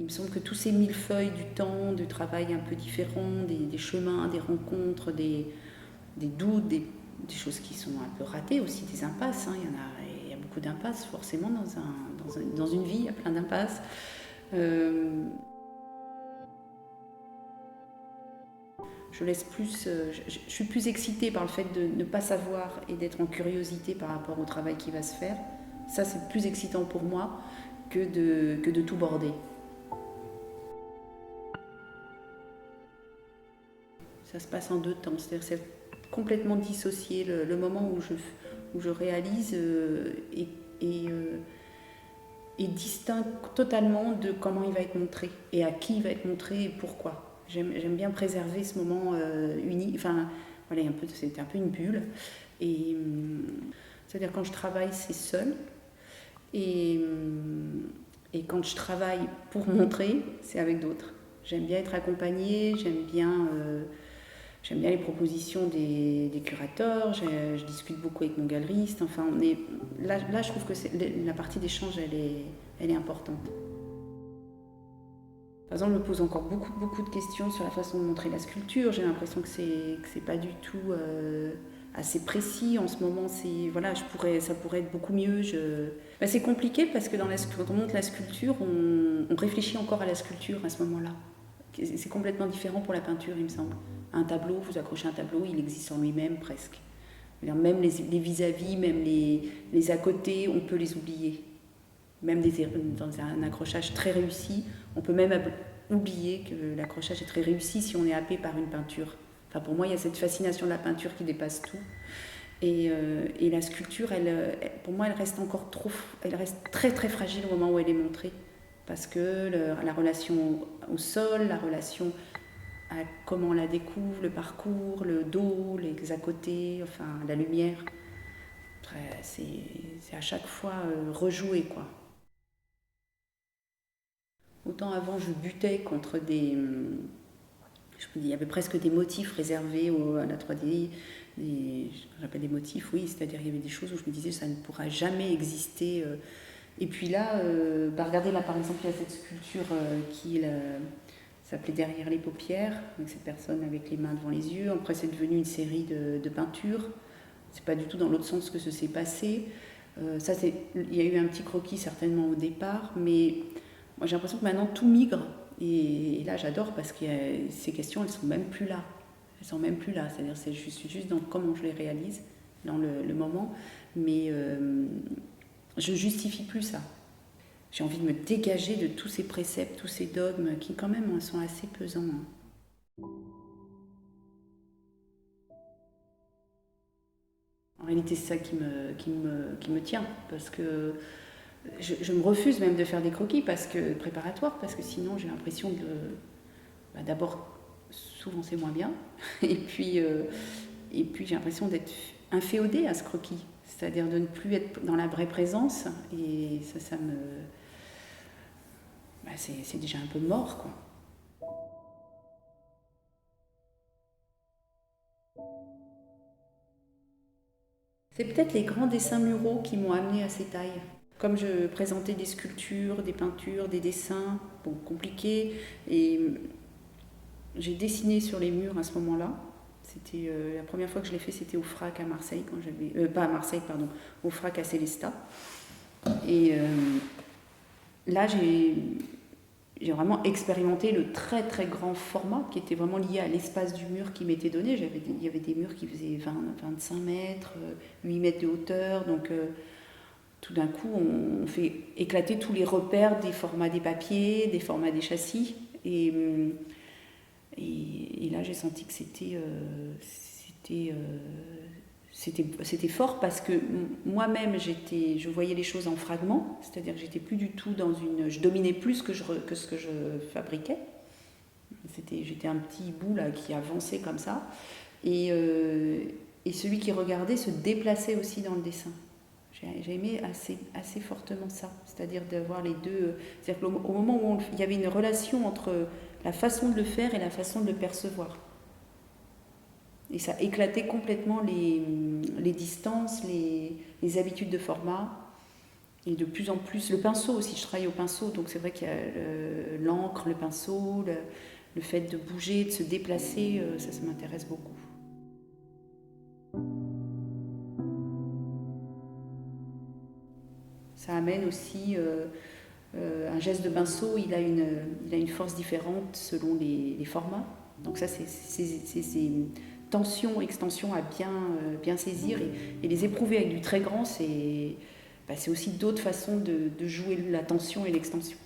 Il me semble que tous ces millefeuilles du temps, du travail un peu différent, des chemins, des rencontres, des doutes, des choses qui sont un peu ratées aussi, des impasses. Hein. Il y a beaucoup d'impasses forcément dans une vie, il y a plein d'impasses. Je suis plus excitée par le fait de ne pas savoir et d'être en curiosité par rapport au travail qui va se faire. Ça, c'est plus excitant pour moi que de tout border. Ça se passe en deux temps, c'est-à-dire c'est complètement dissocié. Le moment où je réalise est distinct totalement de comment il va être montré et à qui il va être montré et pourquoi. J'aime bien préserver ce moment uni. Enfin, voilà, c'est un peu une bulle. Et c'est-à-dire quand je travaille, c'est seul. Et, et quand je travaille pour montrer, c'est avec d'autres. J'aime bien être accompagnée, j'aime bien les propositions des curateurs, je discute beaucoup avec mon galeriste. Enfin, là, je trouve que la partie d'échange, elle est importante. Par exemple, je me pose encore beaucoup de questions sur la façon de montrer la sculpture. J'ai l'impression que c'est pas du tout assez précis en ce moment. Voilà, ça pourrait être beaucoup mieux. C'est compliqué parce que quand on monte la sculpture, on réfléchit encore à la sculpture à ce moment-là. C'est complètement différent pour la peinture, il me semble. Un tableau, vous accrochez un tableau, il existe en lui-même presque. Même les vis-à-vis, même les à côté, on peut les oublier. Même dans un accrochage très réussi, on peut même oublier que l'accrochage est très réussi si on est happé par une peinture. Enfin, pour moi, il y a cette fascination de la peinture qui dépasse tout. Et la sculpture, pour moi, elle reste très très fragile au moment où elle est montrée. Parce que la relation au sol, la relation à comment on la découvre, le parcours, le dos, les à côté, enfin la lumière, c'est à chaque fois rejoué, quoi. Autant avant je butais contre il y avait presque des motifs réservés à la 3D. J'appelle des motifs, oui, c'est-à-dire il y avait des choses où je me disais ça ne pourra jamais exister. Et puis là, regardez là par exemple, il y a cette sculpture qui s'appelait Derrière les paupières, donc cette personne avec les mains devant les yeux. Après, c'est devenu une série de peintures. C'est pas du tout dans l'autre sens que ce s'est passé. Il y a eu un petit croquis certainement au départ, mais moi j'ai l'impression que maintenant tout migre. Et là, j'adore parce que ces questions, elles sont même plus là. Elles sont même plus là. C'est-à-dire, je suis juste dans comment je les réalise, dans le moment. Mais je justifie plus ça. J'ai envie de me dégager de tous ces préceptes, tous ces dogmes qui quand même sont assez pesants. En réalité, c'est ça qui me tient, parce que je me refuse même de faire des croquis préparatoires, parce que sinon j'ai l'impression d'abord, souvent c'est moins bien, et puis j'ai l'impression d'être inféodée à ce croquis, c'est-à-dire de ne plus être dans la vraie présence, et ça me... c'est déjà un peu mort, quoi. C'est peut-être les grands dessins muraux qui m'ont amené à ces tailles. Comme je présentais des sculptures, des peintures, des dessins, bon, compliqués, et j'ai dessiné sur les murs à ce moment-là. C'était la première fois que je l'ai fait, c'était au FRAC à Marseille, quand j'avais pas à Marseille, pardon, au FRAC à Célestat. Et là, j'ai vraiment expérimenté le très très grand format qui était vraiment lié à l'espace du mur qui m'était donné. Il y avait des murs qui faisaient 25 mètres, 8 mètres de hauteur, donc tout d'un coup on fait éclater tous les repères des formats des papiers, des formats des châssis, et là j'ai senti que c'était fort, parce que moi-même je voyais les choses en fragments, c'est-à-dire que j'étais plus du tout je dominais plus que ce que je fabriquais. J'étais un petit bout là qui avançait comme ça, et celui qui regardait se déplaçait aussi dans le dessin. J'ai aimé assez fortement ça, c'est-à-dire d'avoir les deux. C'est-à-dire qu'au moment où il y avait une relation entre la façon de le faire et la façon de le percevoir. Et ça éclatait complètement les distances, les habitudes de format. Et de plus en plus, le pinceau aussi, je travaille au pinceau, donc c'est vrai qu'il y a l'encre, le pinceau, le fait de bouger, de se déplacer, ça m'intéresse beaucoup. Ça amène aussi un geste de pinceau, il a une force différente selon les formats. Donc ça, c'est tension, extension à bien saisir et les éprouver avec du très grand, c'est aussi d'autres façons de jouer la tension et l'extension.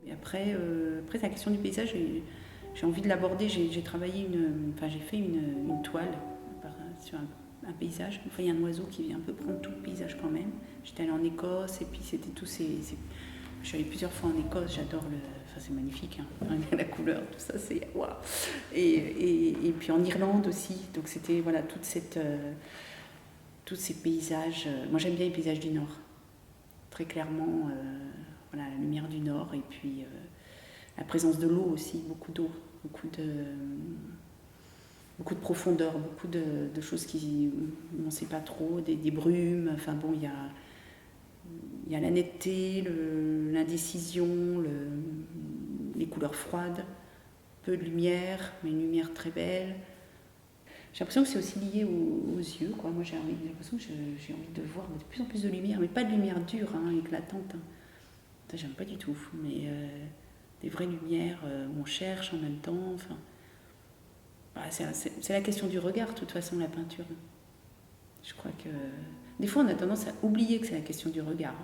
Et après la question du paysage, j'ai envie de l'aborder. J'ai travaillé j'ai fait une toile sur un paysage. Enfin, il y a un oiseau qui vient un peu prendre tout le paysage quand même. J'étais allée en Écosse et puis c'était tous je suis allée plusieurs fois en Écosse, j'adore c'est magnifique, hein. La couleur, tout ça, c'est waouh. Et puis en Irlande aussi, donc c'était voilà tous ces paysages. Moi j'aime bien les paysages du Nord, très clairement, voilà, la lumière du Nord et puis la présence de l'eau aussi, beaucoup d'eau, beaucoup de profondeur, beaucoup de choses on ne sait pas trop, des brumes, enfin bon, il y a la netteté, l'indécision, les couleurs froides, peu de lumière, mais une lumière très belle. J'ai l'impression que c'est aussi lié aux yeux, quoi. Moi j'ai l'impression que j'ai envie de voir de plus en plus de lumière, mais pas de lumière dure, hein, éclatante. Hein. Ça j'aime pas du tout, mais des vraies lumières où on cherche en même temps, enfin... C'est la question du regard, de toute façon, la peinture. Je crois que des fois, on a tendance à oublier que c'est la question du regard.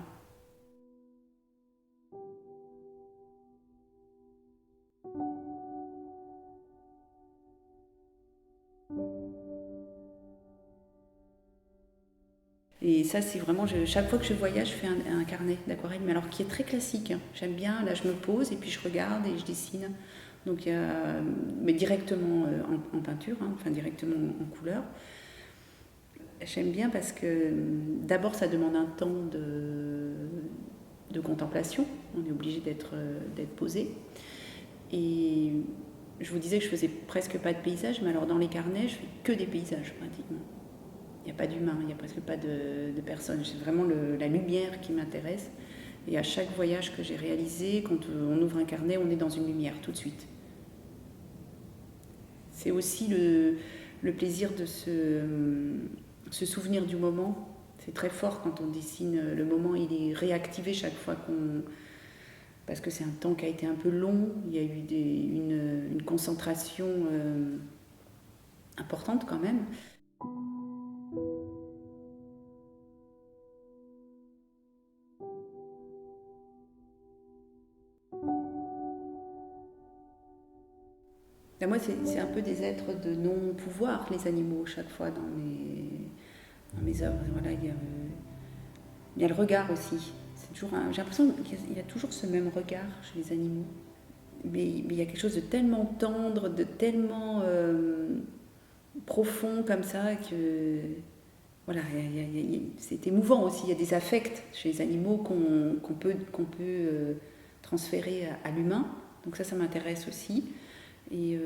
Et ça, c'est vraiment... chaque fois que je voyage, je fais un carnet d'aquarelle, mais alors qui est très classique. Hein. J'aime bien, là, je me pose et puis je regarde et je dessine. Donc, mais directement en peinture, hein, enfin directement en couleur. J'aime bien parce que d'abord ça demande un temps de contemplation, on est obligé d'être posé. Et je vous disais que je faisais presque pas de paysages, mais alors dans les carnets je fais que des paysages pratiquement. Il n'y a pas d'humain, il n'y a presque pas de personnes, c'est vraiment la lumière qui m'intéresse. Et à chaque voyage que j'ai réalisé, quand on ouvre un carnet, on est dans une lumière tout de suite. C'est aussi le plaisir de se souvenir du moment. C'est très fort quand on dessine. Le moment, il est réactivé chaque fois parce que c'est un temps qui a été un peu long. Il y a eu une concentration importante quand même. Ben moi, c'est un peu des êtres de non-pouvoir, les animaux, chaque fois dans mes œuvres. Voilà, il y a le regard aussi. J'ai l'impression qu'il y a toujours ce même regard chez les animaux. Mais il y a quelque chose de tellement tendre, de tellement profond comme ça que voilà, c'est émouvant aussi. Il y a des affects chez les animaux qu'on peut transférer à l'humain. Donc ça m'intéresse aussi. Et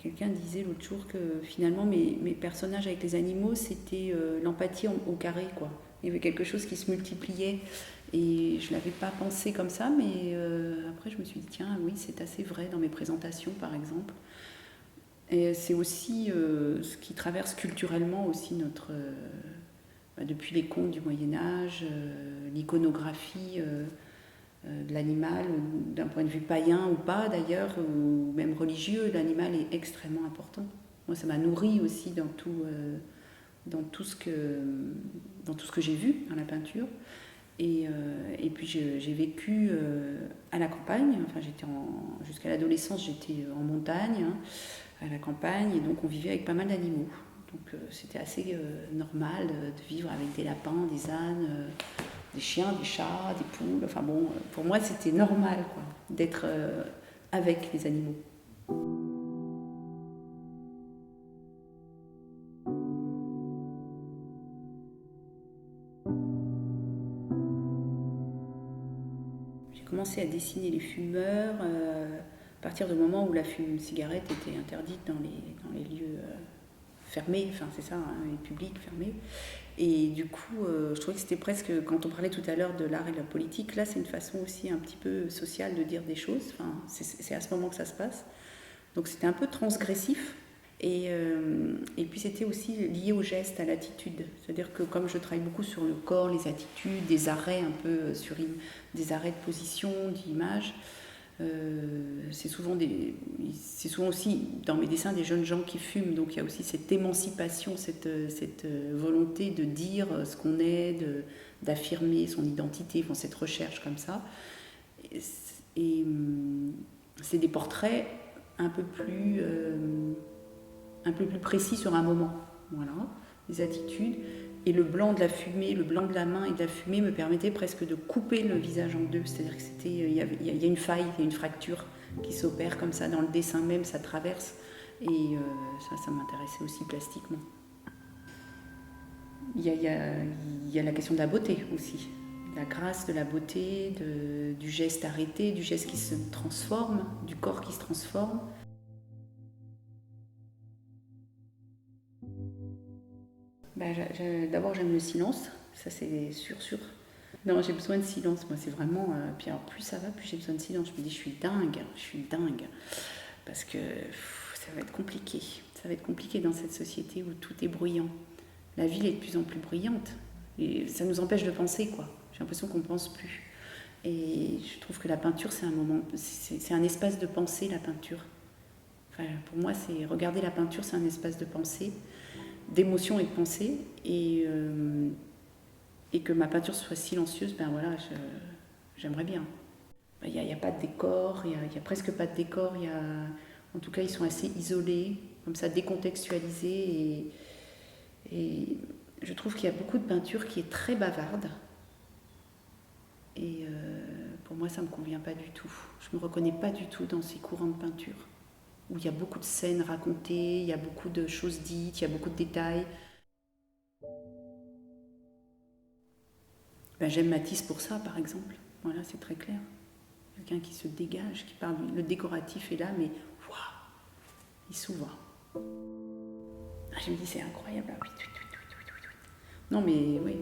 quelqu'un disait l'autre jour que finalement mes personnages avec les animaux, c'était l'empathie au carré, quoi. Il y avait quelque chose qui se multipliait. Et je ne l'avais pas pensé comme ça, mais après je me suis dit, tiens, oui, c'est assez vrai dans mes présentations, par exemple. Et c'est aussi ce qui traverse culturellement aussi depuis les contes du Moyen-Âge, l'iconographie de l'animal, d'un point de vue païen ou pas d'ailleurs, ou même religieux, l'animal est extrêmement important. Moi, ça m'a nourri aussi dans tout ce que j'ai vu dans la peinture. Et puis j'ai vécu à la campagne, enfin jusqu'à l'adolescence j'étais en montagne, hein, à la campagne, et donc on vivait avec pas mal d'animaux. Donc c'était assez normal de vivre avec des lapins, des ânes, des chiens, des chats, des poules. Enfin bon, pour moi c'était normal quoi, d'être avec les animaux. J'ai commencé à dessiner les fumeurs à partir du moment où la cigarette était interdite dans les lieux fermé, enfin c'est ça, hein, et public, fermé. Et du coup, je trouvais que c'était presque, quand on parlait tout à l'heure de l'art et de la politique, là c'est une façon aussi un petit peu sociale de dire des choses, enfin, c'est à ce moment que ça se passe. Donc c'était un peu transgressif. Et puis c'était aussi lié au geste, à l'attitude. C'est-à-dire que comme je travaille beaucoup sur le corps, les attitudes, des arrêts un peu des arrêts de position, d'image, c'est souvent aussi dans mes dessins des jeunes gens qui fument. Donc il y a aussi cette émancipation, cette volonté de dire ce qu'on est, d'affirmer son identité, enfin, cette recherche comme ça. Et c'est des portraits un peu plus précis sur un moment. Voilà, les attitudes. Et le blanc de la fumée, le blanc de la main et de la fumée me permettait presque de couper le visage en deux. C'est-à-dire que il y a une faille, il y a une fracture qui s'opère comme ça dans le dessin même, ça traverse. Et ça m'intéressait aussi plastiquement. Il y a la question de la beauté aussi. La grâce de la beauté, du geste arrêté, du geste qui se transforme, du corps qui se transforme. D'abord, j'aime le silence, ça c'est sûr. Non, j'ai besoin de silence, moi c'est vraiment. Puis alors, plus ça va, plus j'ai besoin de silence. Je me dis, je suis dingue. Parce que ça va être compliqué. Ça va être compliqué dans cette société où tout est bruyant. La ville est de plus en plus bruyante. Et ça nous empêche de penser, quoi. J'ai l'impression qu'on ne pense plus. Et je trouve que la peinture, c'est un espace de pensée, la peinture. Enfin, pour moi, regarder la peinture, c'est un espace de pensée, d'émotion et de pensée, et que ma peinture soit silencieuse, ben voilà, j'aimerais bien. Il n'y a pas de décor, il y a presque pas de décor, en tout cas ils sont assez isolés, comme ça décontextualisés, et je trouve qu'il y a beaucoup de peinture qui est très bavarde, et pour moi ça ne me convient pas du tout. Je ne me reconnais pas du tout dans ces courants de peinture, où il y a beaucoup de scènes racontées, il y a beaucoup de choses dites, il y a beaucoup de détails. J'aime Matisse pour ça, par exemple. Voilà, c'est très clair. Quelqu'un qui se dégage, qui parle. Le décoratif est là, mais waouh, il s'ouvre. Je me dis, c'est incroyable. Non, mais oui.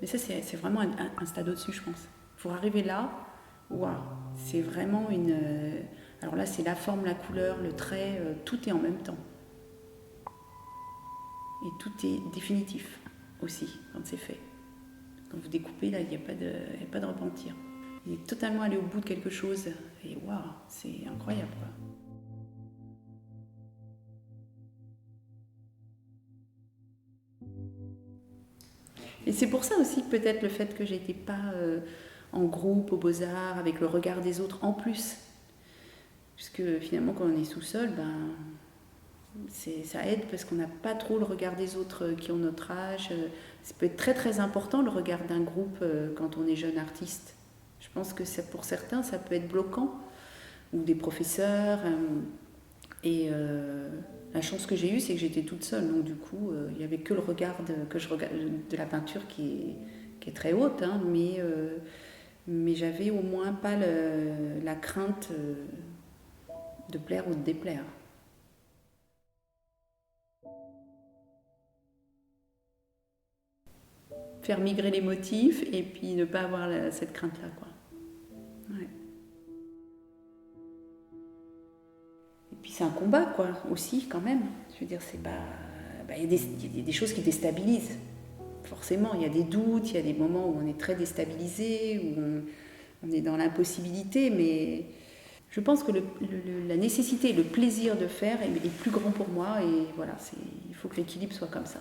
Mais ça, c'est vraiment un stade au-dessus, je pense. Pour arriver là, waouh, c'est vraiment une. Alors là, c'est la forme, la couleur, le trait, tout est en même temps. Et tout est définitif aussi quand c'est fait. Quand vous découpez, là, il n'y a pas de repentir. Il est totalement allé au bout de quelque chose. Et waouh, c'est incroyable, quoi. Et c'est pour ça aussi peut-être le fait que j'étais pas en groupe, aux Beaux-Arts, avec le regard des autres en plus. Puisque finalement, quand on est sous-sol, ça aide parce qu'on n'a pas trop le regard des autres qui ont notre âge. Ça peut être très très important le regard d'un groupe quand on est jeune artiste. Je pense que pour certains, ça peut être bloquant. Ou des professeurs. Et la chance que j'ai eue, c'est que j'étais toute seule. Donc du coup, il n'y avait que le regard de la peinture qui est très haute. Hein, mais j'avais au moins pas la crainte de plaire ou de déplaire. Faire migrer les motifs et puis ne pas avoir cette crainte-là, quoi. Ouais. Et puis c'est un combat, quoi, aussi, quand même. Je veux dire, c'est pas. Il y a des choses qui déstabilisent. Forcément, il y a des doutes, il y a des moments où on est très déstabilisé, où on est dans l'impossibilité, mais je pense que la nécessité et le plaisir de faire est plus grand pour moi, et voilà, il faut que l'équilibre soit comme ça.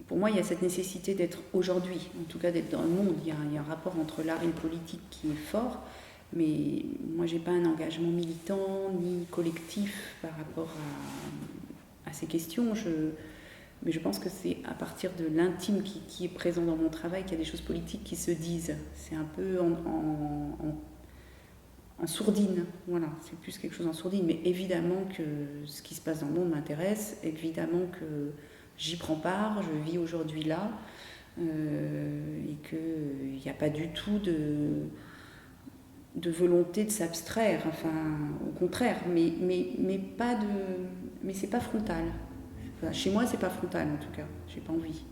Pour moi, il y a cette nécessité d'être aujourd'hui, en tout cas d'être dans le monde. Il y a un rapport entre l'art et le politique qui est fort, mais moi, j'ai pas un engagement militant ni collectif par rapport à ces questions. Mais je pense que c'est à partir de l'intime qui est présent dans mon travail qu'il y a des choses politiques qui se disent. C'est un peu en sourdine, voilà, c'est plus quelque chose en sourdine. Mais évidemment que ce qui se passe dans le monde m'intéresse, évidemment que j'y prends part, je vis aujourd'hui là, et qu'il n'y a pas du tout de volonté de s'abstraire, enfin, au contraire, mais pas de, mais c'est pas frontal. Enfin, chez moi, c'est pas frontal en tout cas, j'ai pas envie.